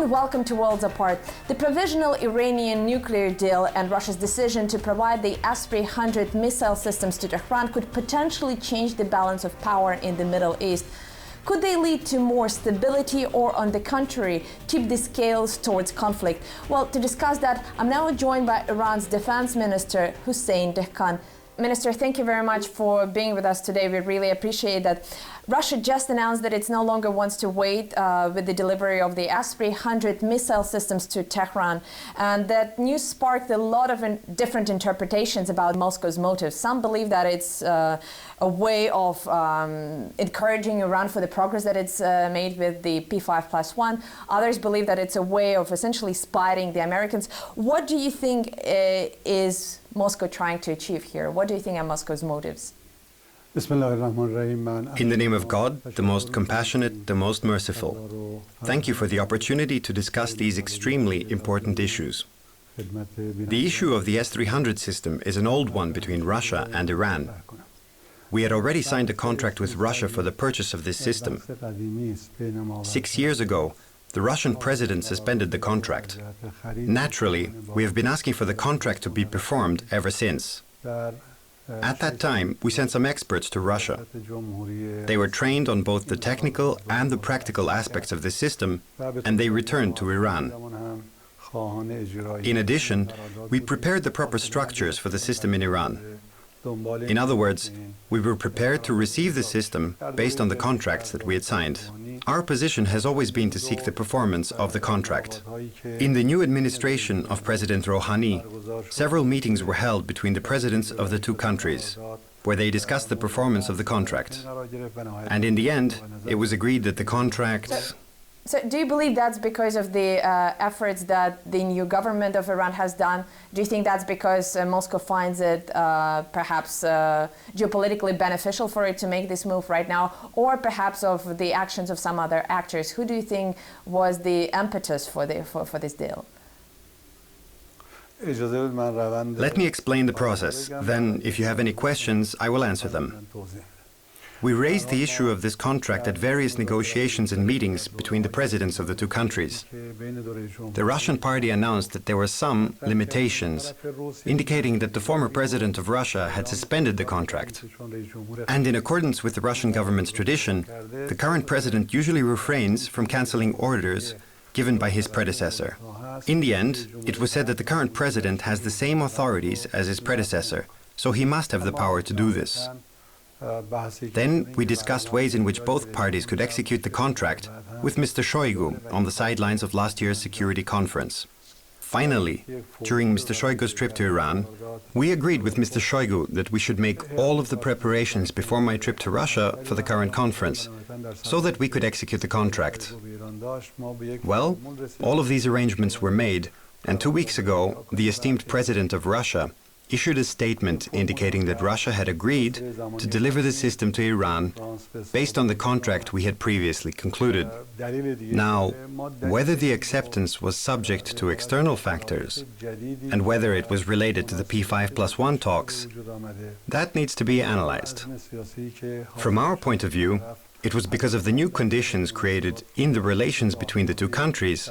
Hello and welcome to Worlds Apart. The provisional Iranian nuclear deal and Russia's decision to provide the S-300 missile systems to Tehran could potentially change the balance of power in the Middle East. Could they lead to more stability or, on the contrary, tip the scales towards conflict? Well, to discuss that, I'm now joined by Iran's Defense Minister, Hossein Dehghan. Minister, thank you very much for being with us today. We really appreciate that. Russia just announced that it no longer wants to wait with the delivery of the S-300 missile systems to Tehran. And that news sparked a lot of different interpretations about Moscow's motives. Some believe that it's a way of encouraging Iran for the progress that it's made with the P5+1. Others believe that it's a way of essentially spying the Americans. What do you think is Moscow trying to achieve here? What do you think are Moscow's motives? In the name of God, the most compassionate, the most merciful, thank you for the opportunity to discuss these extremely important issues. The issue of the S-300 system is an old one between Russia and Iran. We had already signed a contract with Russia for the purchase of this system. 6 years ago, the Russian president suspended the contract. Naturally, we have been asking for the contract to be performed ever since. At that time, we sent some experts to Russia. They were trained on both the technical and the practical aspects of the system, and they returned to Iran. In addition, we prepared the proper structures for the system in Iran. In other words, we were prepared to receive the system based on the contracts that we had signed. Our position has always been to seek the performance of the contract. In the new administration of President Rouhani, several meetings were held between the presidents of the two countries, where they discussed the performance of the contract. And in the end, it was agreed that the contract... So do you believe that's because of the efforts that the new government of Iran has done? Do you think that's because Moscow finds it perhaps geopolitically beneficial for it to make this move right now, or perhaps of the actions of some other actors? Who do you think was the impetus for this deal? Let me explain the process. Then, if you have any questions, I will answer them. We raised the issue of this contract at various negotiations and meetings between the presidents of the two countries. The Russian party announced that there were some limitations, indicating that the former president of Russia had suspended the contract. And in accordance with the Russian government's tradition, the current president usually refrains from cancelling orders given by his predecessor. In the end, it was said that the current president has the same authorities as his predecessor, so he must have the power to do this. Then we discussed ways in which both parties could execute the contract with Mr. Shoigu on the sidelines of last year's security conference. Finally, during Mr. Shoigu's trip to Iran, we agreed with Mr. Shoigu that we should make all of the preparations before my trip to Russia for the current conference, so that we could execute the contract. Well, all of these arrangements were made, and 2 weeks ago, the esteemed president of Russia issued a statement indicating that Russia had agreed to deliver the system to Iran based on the contract we had previously concluded. Now, whether the acceptance was subject to external factors and whether it was related to the P5+1 talks, that needs to be analyzed. From our point of view, it was because of the new conditions created in the relations between the two countries,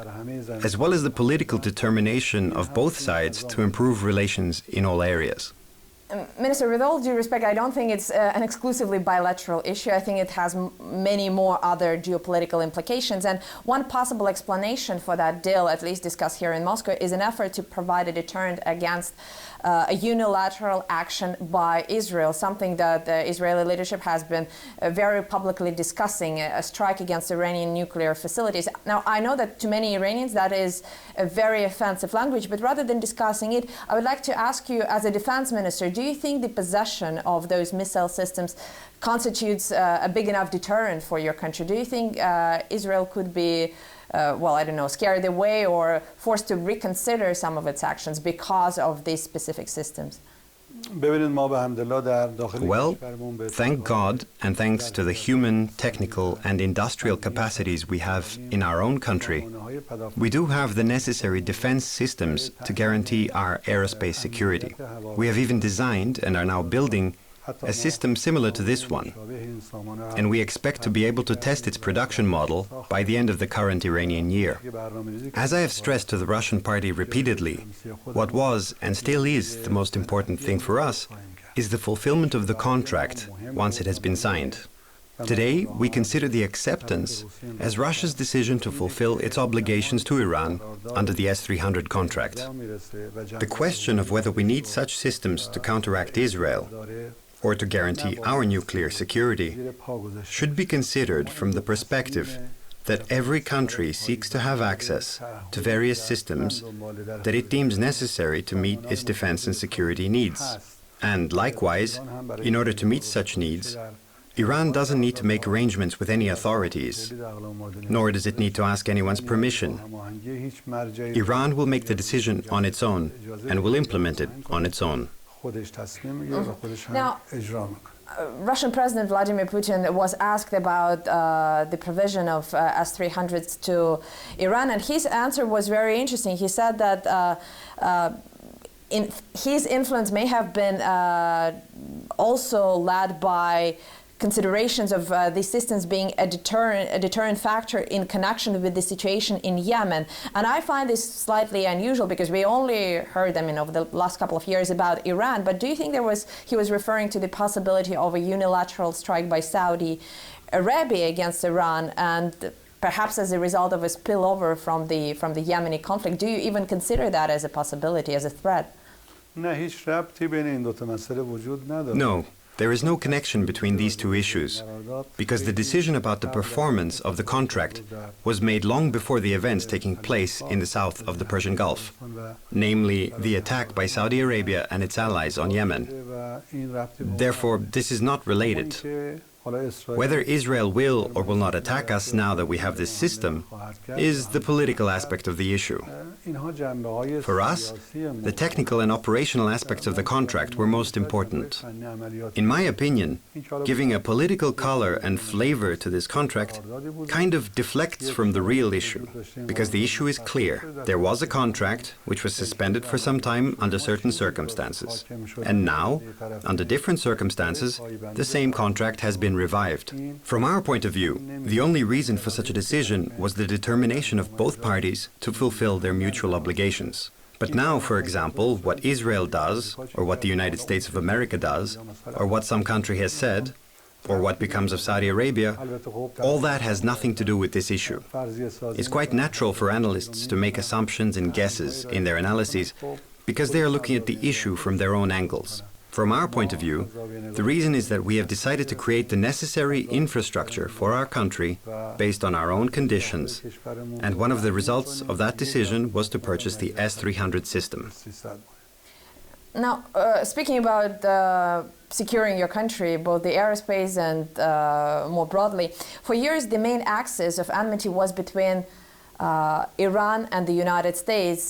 as well as the political determination of both sides to improve relations in all areas. Minister, with all due respect, I don't think it's an exclusively bilateral issue. I think it has many more other geopolitical implications. And one possible explanation for that deal, at least discussed here in Moscow, is an effort to provide a deterrent against a unilateral action by Israel, something that the Israeli leadership has been very publicly discussing, a strike against Iranian nuclear facilities. Now, I know that to many Iranians that is a very offensive language, but rather than discussing it, I would like to ask you, as a defense minister, do you think the possession of those missile systems constitutes a big enough deterrent for your country? Do you think Israel could be well, I don't know, scared away or forced to reconsider some of its actions because of these specific systems? Well, thank God and thanks to the human, technical and industrial capacities we have in our own country, we do have the necessary defense systems to guarantee our aerospace security. We have even designed and are now building a system similar to this one, and we expect to be able to test its production model by the end of the current Iranian year. As I have stressed to the Russian party repeatedly, what was and still is the most important thing for us is the fulfillment of the contract once it has been signed. Today, we consider the acceptance as Russia's decision to fulfill its obligations to Iran under the S-300 contract. The question of whether we need such systems to counteract Israel or to guarantee our nuclear security should be considered from the perspective that every country seeks to have access to various systems that it deems necessary to meet its defense and security needs. And likewise, in order to meet such needs, Iran doesn't need to make arrangements with any authorities, nor does it need to ask anyone's permission. Iran will make the decision on its own and will implement it on its own. Now, Russian President Vladimir Putin was asked about the provision of S-300s to Iran, and his answer was very interesting. He said that his influence may have been also led by considerations of these systems being a deterrent factor in connection with the situation in Yemen. And I find this slightly unusual because we only heard, over the last couple of years about Iran. But do you think he was referring to the possibility of a unilateral strike by Saudi Arabia against Iran, and perhaps as a result of a spillover from the Yemeni conflict? Do you even consider that as a possibility, as a threat? No. There is no connection between these two issues, because the decision about the performance of the contract was made long before the events taking place in the south of the Persian Gulf, namely the attack by Saudi Arabia and its allies on Yemen. Therefore, this is not related. Whether Israel will or will not attack us now that we have this system is the political aspect of the issue. For us, the technical and operational aspects of the contract were most important. In my opinion, giving a political color and flavor to this contract kind of deflects from the real issue, because the issue is clear. There was a contract which was suspended for some time under certain circumstances. And now, under different circumstances, the same contract has been revived. From our point of view, the only reason for such a decision was the determination of both parties to fulfill their mutual obligations. But now, for example, what Israel does, or what the United States of America does, or what some country has said, or what becomes of Saudi Arabia, all that has nothing to do with this issue. It's quite natural for analysts to make assumptions and guesses in their analyses, because they are looking at the issue from their own angles. From our point of view, the reason is that we have decided to create the necessary infrastructure for our country based on our own conditions, and one of the results of that decision was to purchase the S-300 system. Now, speaking about securing your country, both the aerospace and more broadly, for years the main axis of enmity was between Iran and the United States.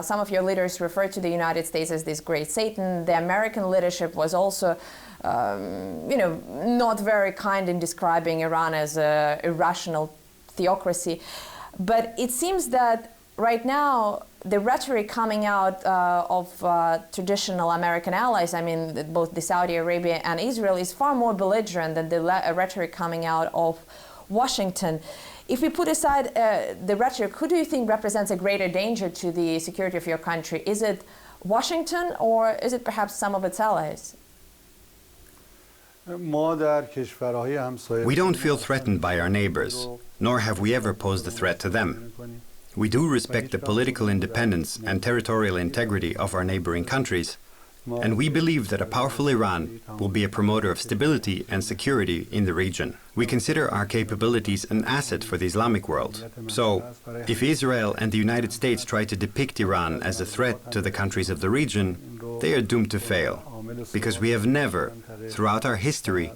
Some of your leaders referred to the United States as this great Satan. The American leadership was also, not very kind in describing Iran as an irrational theocracy. But it seems that right now, the rhetoric coming out of traditional American allies, both the Saudi Arabia and Israel, is far more belligerent than the rhetoric coming out of Washington. If we put aside the rhetoric, who do you think represents a greater danger to the security of your country? Is it Washington, or is it perhaps some of its allies? We don't feel threatened by our neighbors, nor have we ever posed a threat to them. We do respect the political independence and territorial integrity of our neighboring countries, and we believe that a powerful Iran will be a promoter of stability and security in the region. We consider our capabilities an asset for the Islamic world. So, if Israel and the United States try to depict Iran as a threat to the countries of the region, they are doomed to fail, because we have never, throughout our history,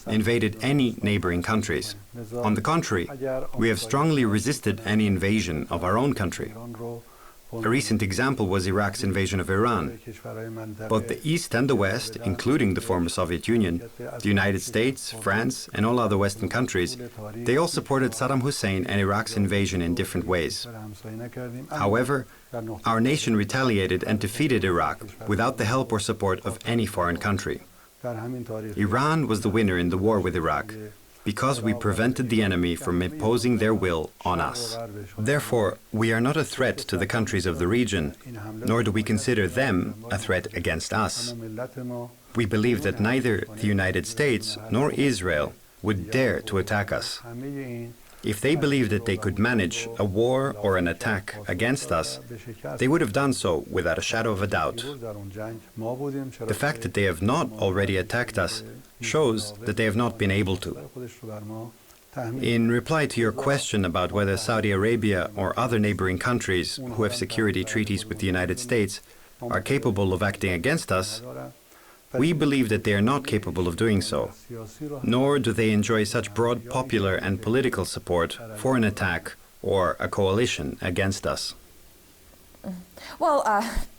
invaded any neighboring countries. On the contrary, we have strongly resisted any invasion of our own country. A recent example was Iraq's invasion of Iran. Both the East and the West, including the former Soviet Union, the United States, France, and all other Western countries, they all supported Saddam Hussein and Iraq's invasion in different ways. However, our nation retaliated and defeated Iraq without the help or support of any foreign country. Iran was the winner in the war with Iraq because we prevented the enemy from imposing their will on us. Therefore, we are not a threat to the countries of the region, nor do we consider them a threat against us. We believe that neither the United States nor Israel would dare to attack us. If they believed that they could manage a war or an attack against us, they would have done so without a shadow of a doubt. The fact that they have not already attacked us shows that they have not been able to. In reply to your question about whether Saudi Arabia or other neighboring countries who have security treaties with the United States are capable of acting against us, we believe that they are not capable of doing so, nor do they enjoy such broad popular and political support for an attack or a coalition against us. Well,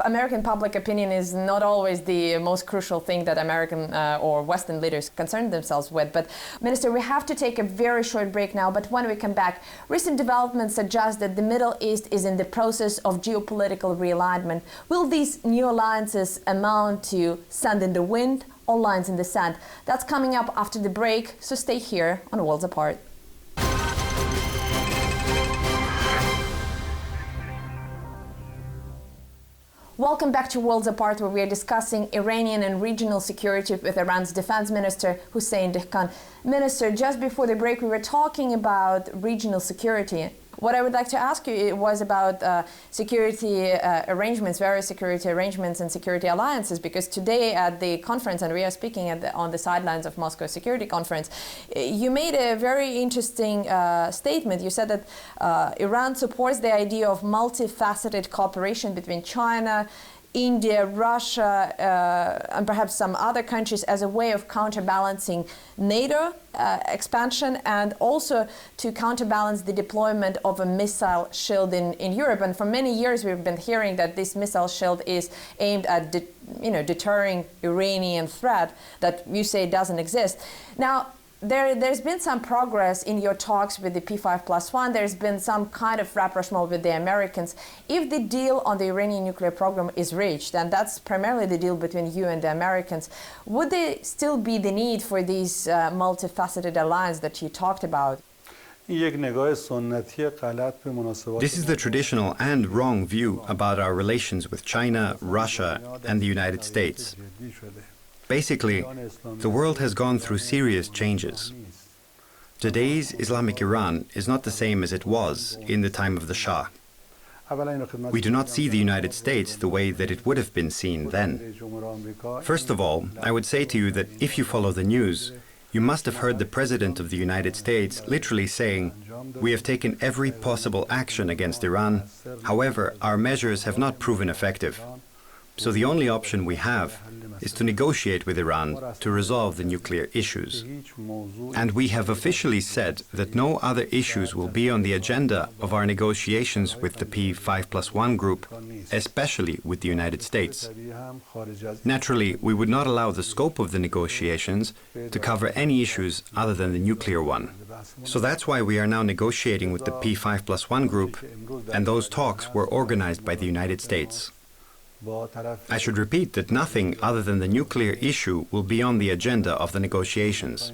American public opinion is not always the most crucial thing that American or Western leaders concern themselves with. But, Minister, we have to take a very short break now. But when we come back, recent developments suggest that the Middle East is in the process of geopolitical realignment. Will these new alliances amount to sand in the wind or lines in the sand? That's coming up after the break, so stay here on Worlds Apart. Welcome back to Worlds Apart, where we are discussing Iranian and regional security with Iran's defense minister, Hossein Dehghan. Minister, just before the break, we were talking about regional security. What I would like to ask you was about security arrangements, various security arrangements and security alliances, because today at the conference, and we are speaking on the sidelines of Moscow Security Conference, you made a very interesting statement. You said that Iran supports the idea of multifaceted cooperation between China, India, Russia, and perhaps some other countries as a way of counterbalancing NATO expansion and also to counterbalance the deployment of a missile shield in Europe. And for many years we've been hearing that this missile shield is aimed at deterring Iranian threat that you say doesn't exist. Now, there's been some progress in your talks with the P5+1. There's been some kind of rapprochement with the Americans. If the deal on the Iranian nuclear program is reached, and that's primarily the deal between you and the Americans, would there still be the need for these multifaceted alliance that you talked about? This is the traditional and wrong view about our relations with China, Russia, and the United States. Basically, the world has gone through serious changes. Today's Islamic Iran is not the same as it was in the time of the Shah. We do not see the United States the way that it would have been seen then. First of all, I would say to you that if you follow the news, you must have heard the President of the United States literally saying, "We have taken every possible action against Iran. However, our measures have not proven effective. So the only option we have is to negotiate with Iran to resolve the nuclear issues. And we have officially said that no other issues will be on the agenda of our negotiations with the P5+1 group, especially with the United States. Naturally, we would not allow the scope of the negotiations to cover any issues other than the nuclear one. So that's why we are now negotiating with the P5+1 group, and those talks were organized by the United States. I should repeat that nothing other than the nuclear issue will be on the agenda of the negotiations.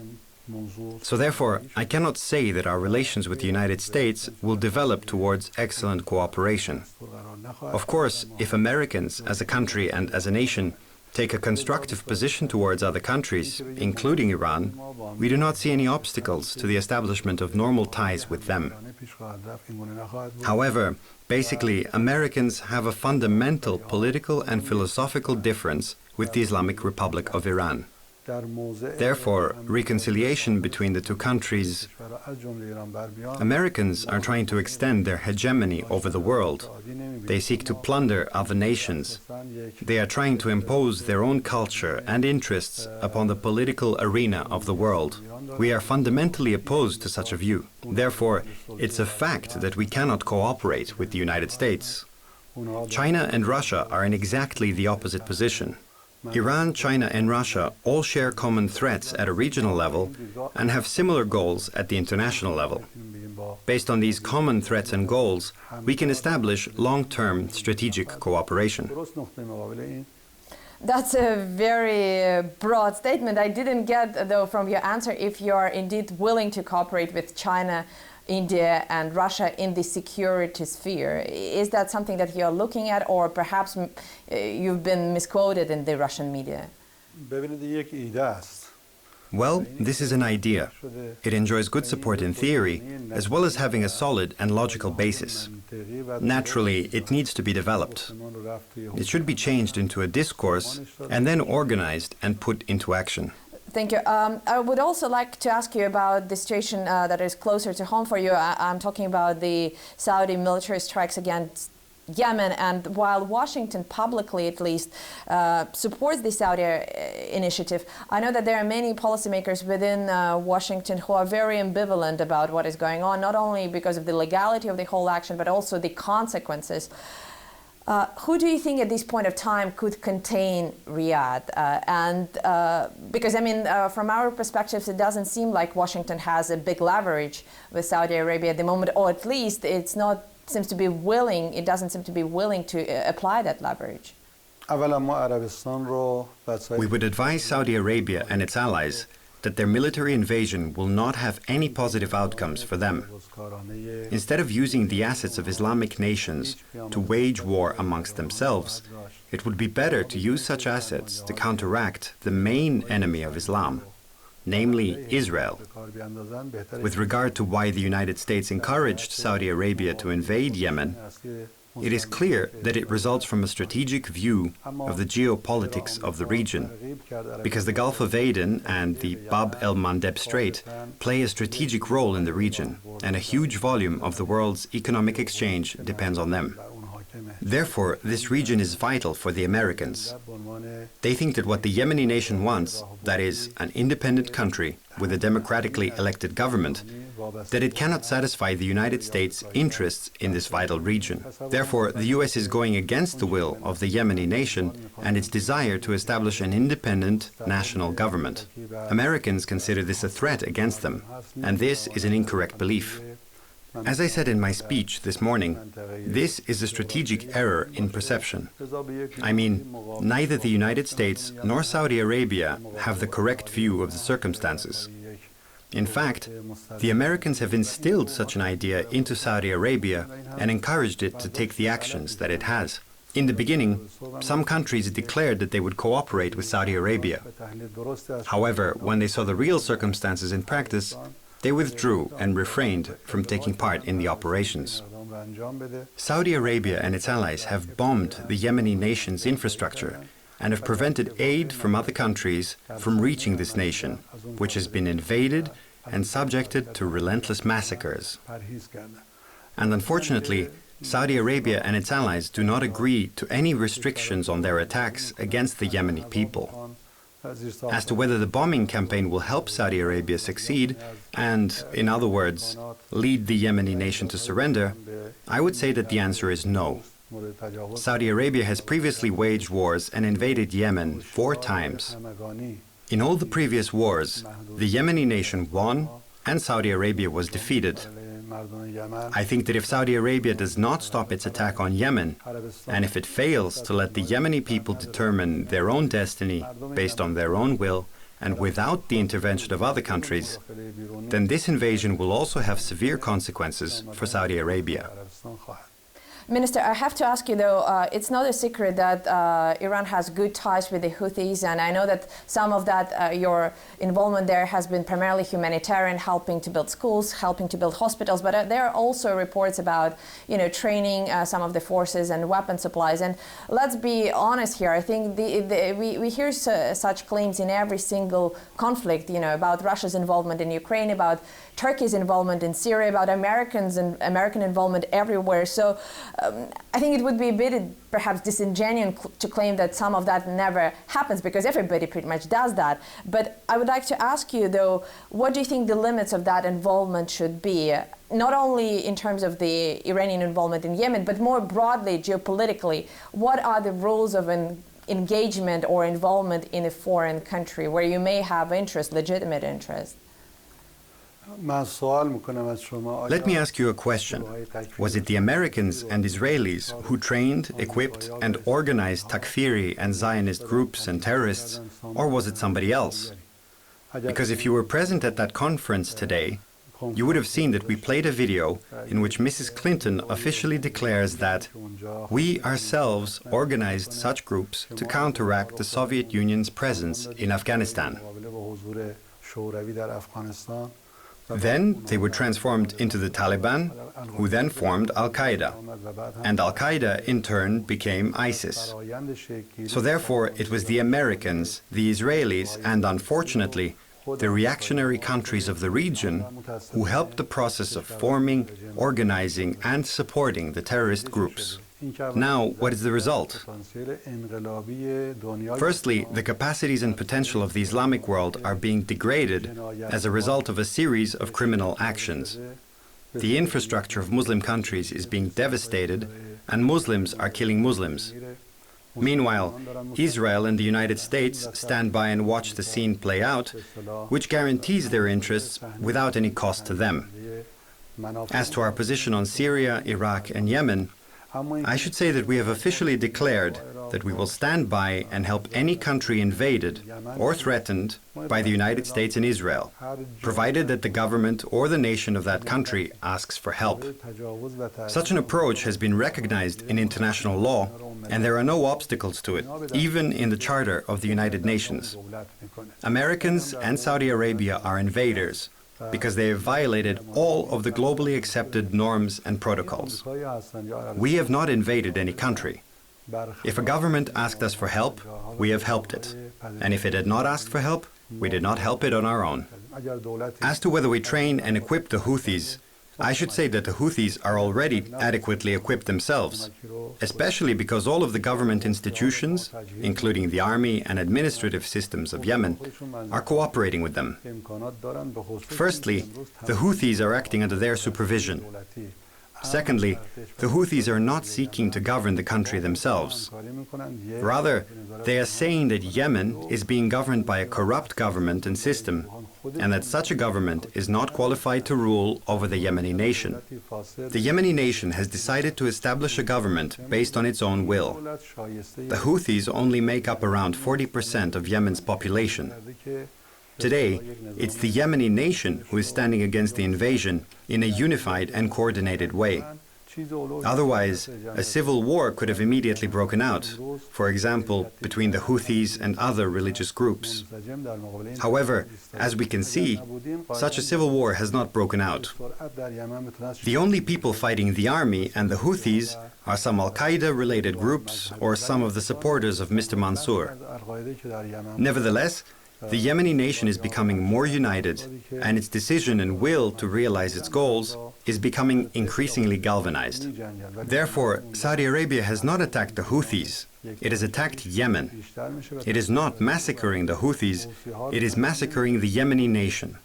So therefore, I cannot say that our relations with the United States will develop towards excellent cooperation. Of course, if Americans as a country and as a nation take a constructive position towards other countries, including Iran, we do not see any obstacles to the establishment of normal ties with them. However, basically, Americans have a fundamental political and philosophical difference with the Islamic Republic of Iran. Therefore, reconciliation between the two countries, Americans are trying to extend their hegemony over the world. They seek to plunder other nations. They are trying to impose their own culture and interests upon the political arena of the world. We are fundamentally opposed to such a view. Therefore, it's a fact that we cannot cooperate with the United States. China and Russia are in exactly the opposite position. Iran, China, and Russia all share common threats at a regional level and have similar goals at the international level. Based on these common threats and goals, we can establish long-term strategic cooperation. That's a very broad statement. I didn't get, though, from your answer if you are indeed willing to cooperate with China, India and Russia in the security sphere. Is that something that you're looking at, or perhaps you've been misquoted in the Russian media? Well, this is an idea. It enjoys good support in theory, as well as having a solid and logical basis. Naturally, it needs to be developed. It should be changed into a discourse and then organized and put into action. Thank you. I would also like to ask you about the situation that is closer to home for you. I'm talking about the Saudi military strikes against Yemen, and while Washington publicly at least supports the Saudi initiative, I know that there are many policymakers within Washington who are very ambivalent about what is going on, not only because of the legality of the whole action, but also the consequences. Who do you think at this point of time could contain Riyadh? Because, I mean, from our perspectives, it doesn't seem like Washington has a big leverage with Saudi Arabia at the moment, or at least it doesn't seem to be willing to apply that leverage. We would advise Saudi Arabia and its allies that their military invasion will not have any positive outcomes for them. Instead of using the assets of Islamic nations to wage war amongst themselves, it would be better to use such assets to counteract the main enemy of Islam, namely Israel. With regard to why the United States encouraged Saudi Arabia to invade Yemen, it is clear that it results from a strategic view of the geopolitics of the region, because the Gulf of Aden and the Bab el-Mandeb Strait play a strategic role in the region, and a huge volume of the world's economic exchange depends on them. Therefore, this region is vital for the Americans. They think that what the Yemeni nation wants, that is, an independent country with a democratically elected government, that it cannot satisfy the United States' interests in this vital region. Therefore, the US is going against the will of the Yemeni nation and its desire to establish an independent national government. Americans consider this a threat against them, and this is an incorrect belief. As I said in my speech this morning, this is a strategic error in perception. I mean, neither the United States nor Saudi Arabia have the correct view of the circumstances. In fact, the Americans have instilled such an idea into Saudi Arabia and encouraged it to take the actions that it has. In the beginning, some countries declared that they would cooperate with Saudi Arabia. However, when they saw the real circumstances in practice, they withdrew and refrained from taking part in the operations. Saudi Arabia and its allies have bombed the Yemeni nation's infrastructure and have prevented aid from other countries from reaching this nation, which has been invaded and subjected to relentless massacres. And unfortunately, Saudi Arabia and its allies do not agree to any restrictions on their attacks against the Yemeni people. As to whether the bombing campaign will help Saudi Arabia succeed and, in other words, lead the Yemeni nation to surrender, I would say that the answer is no. Saudi Arabia has previously waged wars and invaded Yemen 4 times. In all the previous wars, the Yemeni nation won and Saudi Arabia was defeated. I think that if Saudi Arabia does not stop its attack on Yemen, and if it fails to let the Yemeni people determine their own destiny based on their own will and without the intervention of other countries, then this invasion will also have severe consequences for Saudi Arabia. Minister, I have to ask you, though, it's not a secret that Iran has good ties with the Houthis, and I know that some of that, your involvement there has been primarily humanitarian, helping to build schools, helping to build hospitals, but there are also reports about, training some of the forces and weapon supplies. And let's be honest here, I think we hear such claims in every single conflict, about Russia's involvement in Ukraine, about Turkey's involvement in Syria, about American involvement everywhere. So I think it would be a bit perhaps disingenuous to claim that some of that never happens, because everybody pretty much does that. But I would like to ask you, though, what do you think the limits of that involvement should be? Not only in terms of the Iranian involvement in Yemen, but more broadly, geopolitically, what are the rules of engagement or involvement in a foreign country where you may have interest, legitimate interest? Let me ask you a question. Was it the Americans and Israelis who trained, equipped, and organized Takfiri and Zionist groups and terrorists, or was it somebody else? Because if you were present at that conference today, you would have seen that we played a video in which Mrs. Clinton officially declares that we ourselves organized such groups to counteract the Soviet Union's presence in Afghanistan. Then they were transformed into the Taliban, who then formed Al-Qaeda. And Al-Qaeda in turn became ISIS. So therefore it was the Americans, the Israelis, and unfortunately the reactionary countries of the region who helped the process of forming, organizing, and supporting the terrorist groups. Now, what is the result? Firstly, the capacities and potential of the Islamic world are being degraded as a result of a series of criminal actions. The infrastructure of Muslim countries is being devastated, and Muslims are killing Muslims. Meanwhile, Israel and the United States stand by and watch the scene play out, which guarantees their interests without any cost to them. As to our position on Syria, Iraq, and Yemen, I should say that we have officially declared that we will stand by and help any country invaded or threatened by the United States and Israel, provided that the government or the nation of that country asks for help. Such an approach has been recognized in international law, and there are no obstacles to it, even in the Charter of the United Nations. Americans and Saudi Arabia are invaders, because they have violated all of the globally accepted norms and protocols. We have not invaded any country. If a government asked us for help, we have helped it. And if it had not asked for help, we did not help it on our own. As to whether we train and equip the Houthis, I should say that the Houthis are already adequately equipped themselves, especially because all of the government institutions, including the army and administrative systems of Yemen, are cooperating with them. Firstly, the Houthis are acting under their supervision. Secondly, the Houthis are not seeking to govern the country themselves. Rather, they are saying that Yemen is being governed by a corrupt government and system, and that such a government is not qualified to rule over the Yemeni nation. The Yemeni nation has decided to establish a government based on its own will. The Houthis only make up around 40% of Yemen's population. Today, it's the Yemeni nation who is standing against the invasion in a unified and coordinated way. Otherwise, a civil war could have immediately broken out, for example, between the Houthis and other religious groups. However, as we can see, such a civil war has not broken out. The only people fighting the army and the Houthis are some Al-Qaeda-related groups or some of the supporters of Mr. Mansour. Nevertheless, the Yemeni nation is becoming more united, and its decision and will to realize its goals is becoming increasingly galvanized. Therefore, Saudi Arabia has not attacked the Houthis, it has attacked Yemen. It is not massacring the Houthis, it is massacring the Yemeni nation.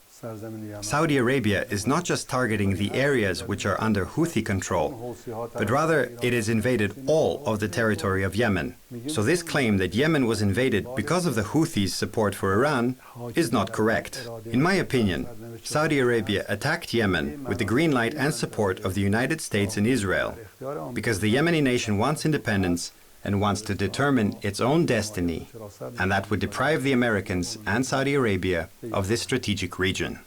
Saudi Arabia is not just targeting the areas which are under Houthi control, but rather it has invaded all of the territory of Yemen. So this claim that Yemen was invaded because of the Houthis' support for Iran is not correct. In my opinion, Saudi Arabia attacked Yemen with the green light and support of the United States and Israel, because the Yemeni nation wants independence and wants to determine its own destiny, and that would deprive the Americans and Saudi Arabia of this strategic region.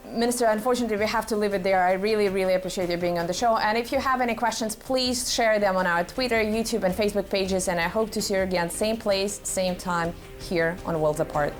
Minister, unfortunately, we have to leave it there. I really appreciate you being on the show. And if you have any questions, please share them on our Twitter, YouTube, and Facebook pages. And I hope to see you again, same place, same time, here on Worlds Apart.